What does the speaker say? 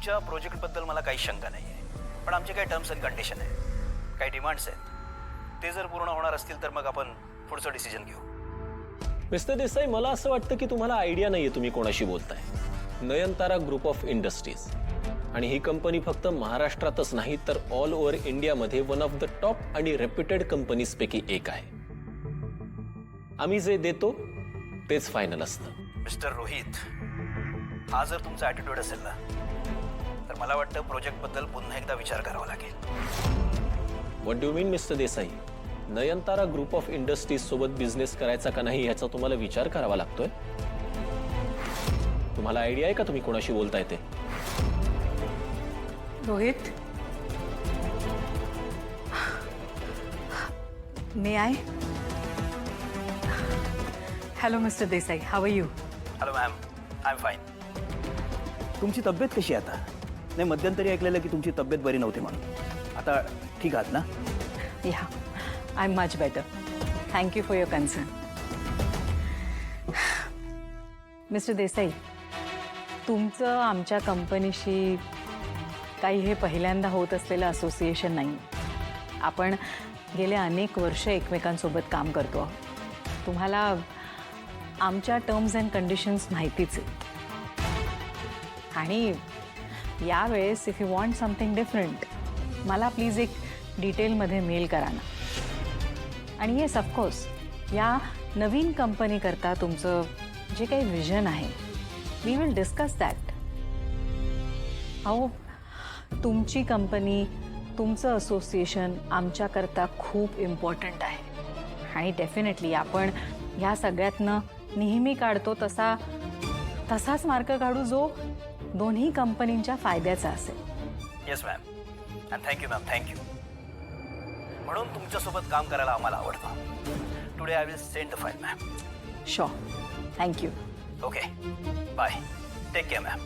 तुमच्या प्रोजेक्टबद्दल मला काही शंका नाही आहे, पण आमचे काही टर्म्स अँड कंडिशन आहेत, काही डिमांड्स आहेत. ते जर पूर्ण होणार असतील तर मग आपण पुढचं डिसिजन घेऊ. मिस्टर देसाई, मला असं वाटतं की तुम्हाला आयडिया नाहीये तुम्ही कोणाशी बोलताय. नयनतारा ग्रुप ऑफ इंडस्ट्रीज, आणि ही कंपनी फक्त महाराष्ट्रातच नाही तर ऑल ओव्हर इंडियामध्ये वन ऑफ द टॉप आणि रेप्युटेड कंपनीज पैकी एक आहे. आम्ही जे देतो तेच फायनल असतं. मिस्टर रोहित, हा जर तुमचा ॲटिट्यूड असेल ना तर मला वाटतं प्रोजेक्टबद्दल पुन्हा एकदा विचार करावा लागेल. What do mean mister Desai? Nayantara group of industries सोबत बिझनेस करायचा का नाही याचा तुम्हाला विचार करावा लागतोय. तुम्हाला आयडिया आहे का तुम्ही कोणाशी बोलताय ते? Rohit, may I? Hello Mister Desai, how are you? Hello ma'am, I am fine. तुमची तब्येत कशी आहे आता? नाही, मध्यंतरी ऐकलेलं की तुमची तब्येत बरी नव्हती म्हणून. आता ठीक आहात ना? या, I am much better. Thank you for your concern. Mister Desai, तुमचं आमच्या कंपनीशी काही हे पहिल्यांदा होत असलेलं असोसिएशन नाही. आपण गेले अनेक वर्ष एकमेकांसोबत काम करतो आहोत. तुम्हाला आमच्या टर्म्स अँड कंडिशन्स माहितीच आहेत. आणि यावेळेस if you want something different, मला प्लीज एक डिटेलमध्ये मेल करा ना. आणि येस, ऑफकोर्स, या नवीन कंपनीकरता तुमचं जे काही विजन आहे, वी विल डिस्कस दॅट. अहो, तुमची कंपनी, तुमचं असोसिएशन आमच्याकरता खूप इम्पॉर्टंट आहे. आणि डेफिनेटली आपण ह्या सगळ्यातनं नेहमी काढतो तसाच मार्क काढू जो दोन्ही कंपनींच्या फायद्याचा असेल. Yes ma'am, and thank you ma'am, thank you. म्हणून तुमच्यासोबत काम करायला आम्हाला आवडतं. Today I will send the file ma'am. Sure, thank you. Okay, bye. Take care ma'am.